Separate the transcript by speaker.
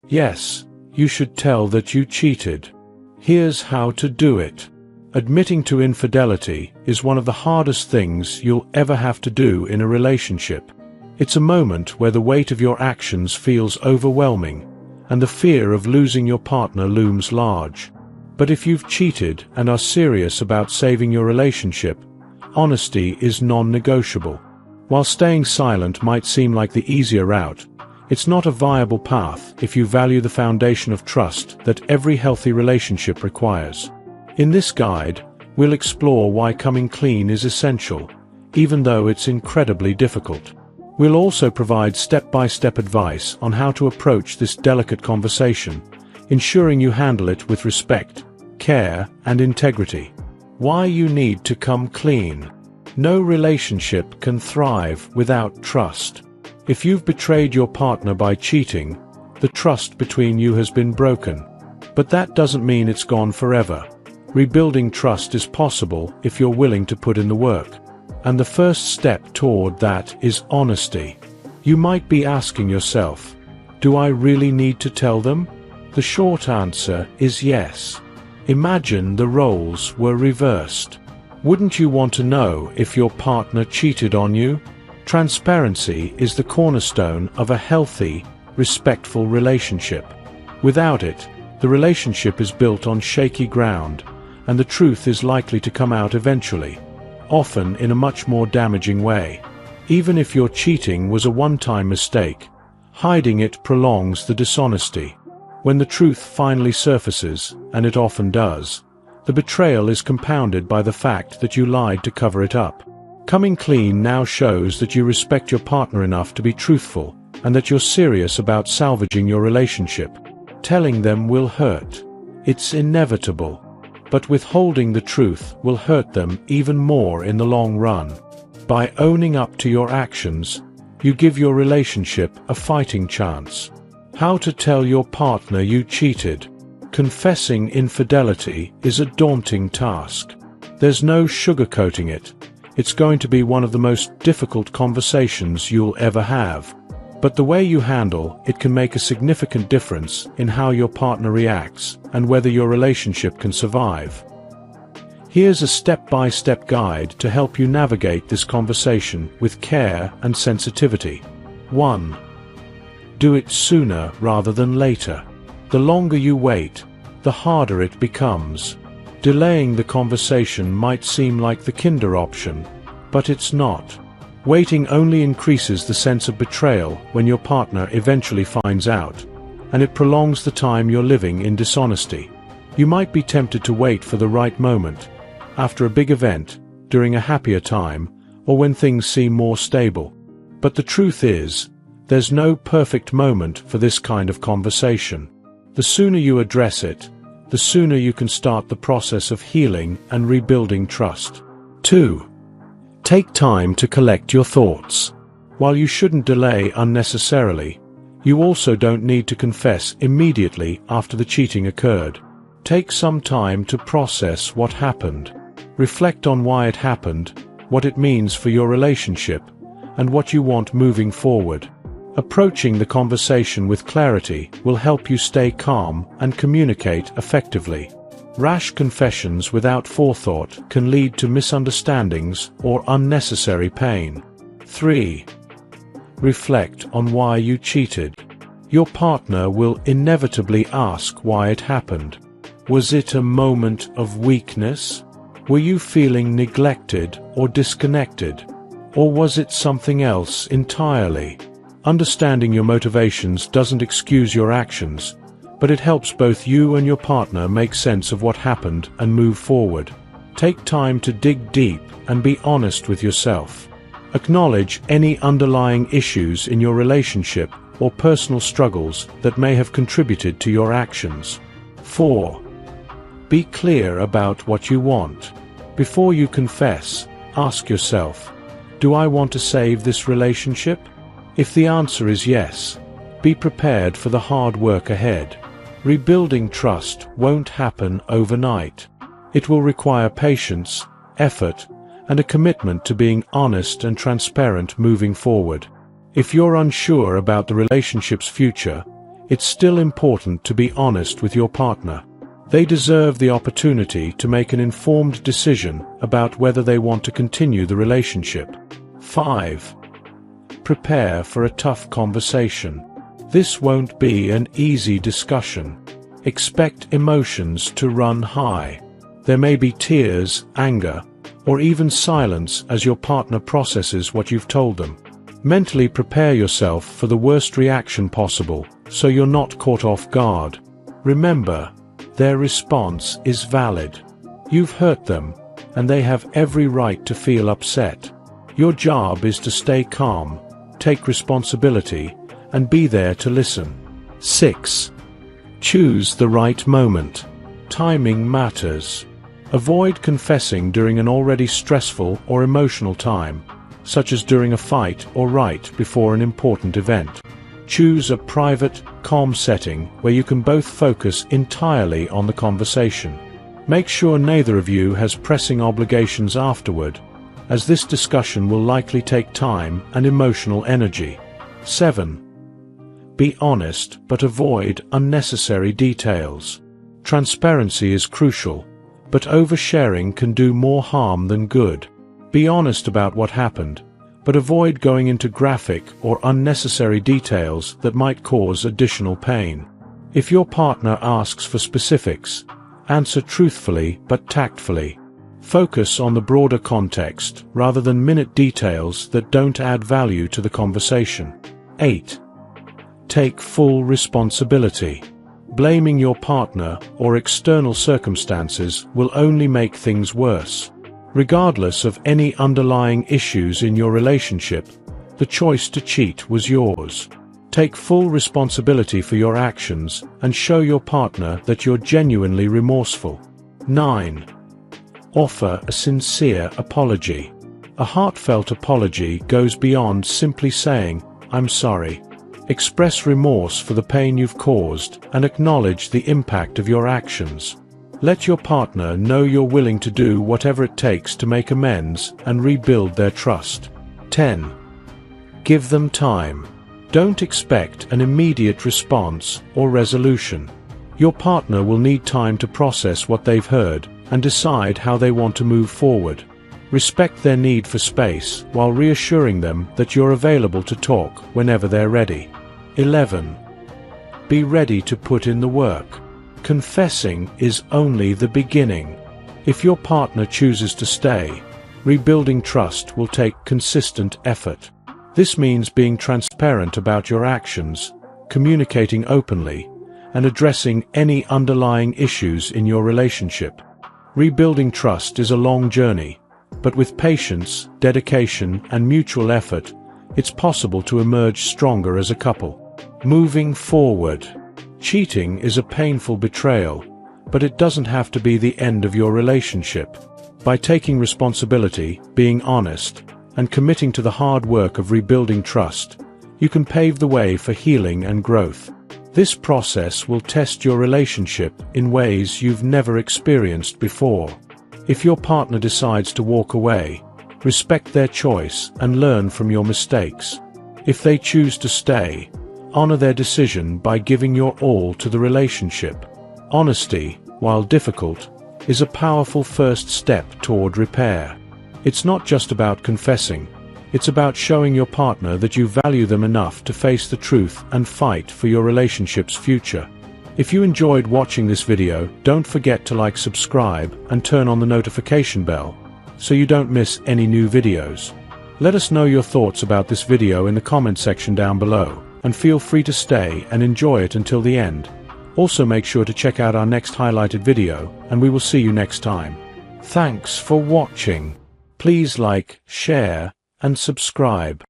Speaker 1: Yes, you should tell that you cheated. Here's how to do it. Admitting to infidelity is one of the hardest things you'll ever have to do in a relationship. It's a moment where the weight of your actions feels overwhelming, and the fear of losing your partner looms large. But if you've cheated and are serious about saving your relationship, honesty is non-negotiable. While staying silent might seem like the easier route, it's not a viable path if you value the foundation of trust that every healthy relationship requires. In this guide, we'll explore why coming clean is essential, even though it's incredibly difficult. We'll also provide step-by-step advice on how to approach this delicate conversation, ensuring you handle it with respect, care, and integrity. Why you need to come clean. No relationship can thrive without trust. If you've betrayed your partner by cheating, the trust between you has been broken. But that doesn't mean it's gone forever. Rebuilding trust is possible if you're willing to put in the work. And the first step toward that is honesty. You might be asking yourself, do I really need to tell them? The short answer is yes. Imagine the roles were reversed. Wouldn't you want to know if your partner cheated on you? Transparency is the cornerstone of a healthy, respectful relationship. Without it, the relationship is built on shaky ground, and the truth is likely to come out eventually, often in a much more damaging way. Even if your cheating was a one-time mistake, hiding it prolongs the dishonesty. When the truth finally surfaces, and it often does, the betrayal is compounded by the fact that you lied to cover it up. Coming clean now shows that you respect your partner enough to be truthful, and that you're serious about salvaging your relationship. Telling them will hurt. It's inevitable. But withholding the truth will hurt them even more in the long run. By owning up to your actions, you give your relationship a fighting chance. How to tell your partner you cheated. Confessing infidelity is a daunting task. There's no sugarcoating it. It's going to be one of the most difficult conversations you'll ever have. But the way you handle it can make a significant difference in how your partner reacts and whether your relationship can survive. Here's a step-by-step guide to help you navigate this conversation with care and sensitivity. 1. Do it sooner rather than later. The longer you wait, the harder it becomes. Delaying the conversation might seem like the kinder option, but it's not. Waiting only increases the sense of betrayal when your partner eventually finds out, and it prolongs the time you're living in dishonesty. You might be tempted to wait for the right moment, after a big event, during a happier time, or when things seem more stable. But the truth is, there's no perfect moment for this kind of conversation. The sooner you address it, the sooner you can start the process of healing and rebuilding trust. 2. Take time to collect your thoughts. While you shouldn't delay unnecessarily, you also don't need to confess immediately after the cheating occurred. Take some time to process what happened. Reflect on why it happened, what it means for your relationship, and what you want moving forward. Approaching the conversation with clarity will help you stay calm and communicate effectively. Rash confessions without forethought can lead to misunderstandings or unnecessary pain. 3. Reflect on why you cheated. Your partner will inevitably ask why it happened. Was it a moment of weakness? Were you feeling neglected or disconnected? Or was it something else entirely? Understanding your motivations doesn't excuse your actions, but it helps both you and your partner make sense of what happened and move forward. Take time to dig deep and be honest with yourself. Acknowledge any underlying issues in your relationship or personal struggles that may have contributed to your actions. 4. Be clear about what you want. Before you confess, ask yourself, do I want to save this relationship? If the answer is yes, be prepared for the hard work ahead. Rebuilding trust won't happen overnight. It will require patience, effort, and a commitment to being honest and transparent moving forward. If you're unsure about the relationship's future, it's still important to be honest with your partner. They deserve the opportunity to make an informed decision about whether they want to continue the relationship. 5. Prepare for a tough conversation. This won't be an easy discussion. Expect emotions to run high. There may be tears, anger, or even silence as your partner processes what you've told them. Mentally prepare yourself for the worst reaction possible, so you're not caught off guard. Remember, their response is valid. You've hurt them, and they have every right to feel upset. Your job is to stay calm, take responsibility, and be there to listen. 6. Choose the right moment. Timing matters. Avoid confessing during an already stressful or emotional time, such as during a fight or right before an important event. Choose a private, calm setting where you can both focus entirely on the conversation. Make sure neither of you has pressing obligations afterward, as this discussion will likely take time and emotional energy. 7. Be honest but avoid unnecessary details. Transparency is crucial, but oversharing can do more harm than good. Be honest about what happened, but avoid going into graphic or unnecessary details that might cause additional pain. If your partner asks for specifics, answer truthfully but tactfully. Focus on the broader context rather than minute details that don't add value to the conversation. 8. Take full responsibility. Blaming your partner or external circumstances will only make things worse. Regardless of any underlying issues in your relationship, the choice to cheat was yours. Take full responsibility for your actions and show your partner that you're genuinely remorseful. 9. Offer a sincere apology. A heartfelt apology goes beyond simply saying, "I'm sorry." Express remorse for the pain you've caused and acknowledge the impact of your actions. Let your partner know you're willing to do whatever it takes to make amends and rebuild their trust. 10. Give them time. Don't expect an immediate response or resolution. Your partner will need time to process what they've heard and decide how they want to move forward. Respect their need for space while reassuring them that you're available to talk whenever they're ready. 11. Be ready to put in the work. Confessing is only the beginning. If your partner chooses to stay, rebuilding trust will take consistent effort. This means being transparent about your actions, communicating openly, and addressing any underlying issues in your relationship. Rebuilding trust is a long journey, but with patience, dedication, and mutual effort, it's possible to emerge stronger as a couple. Moving forward. Cheating is a painful betrayal, but it doesn't have to be the end of your relationship. By taking responsibility, being honest, and committing to the hard work of rebuilding trust, you can pave the way for healing and growth. This process will test your relationship in ways you've never experienced before. If your partner decides to walk away, respect their choice and learn from your mistakes. If they choose to stay, honor their decision by giving your all to the relationship. Honesty, while difficult, is a powerful first step toward repair. It's not just about confessing, it's about showing your partner that you value them enough to face the truth and fight for your relationship's future. If you enjoyed watching this video, don't forget to like, subscribe, and turn on the notification bell, so you don't miss any new videos. Let us know your thoughts about this video in the comment section down below, and feel free to stay and enjoy it until the end. Also make sure to check out our next highlighted video, and we will see you next time. Thanks for watching. Please like, share, and subscribe.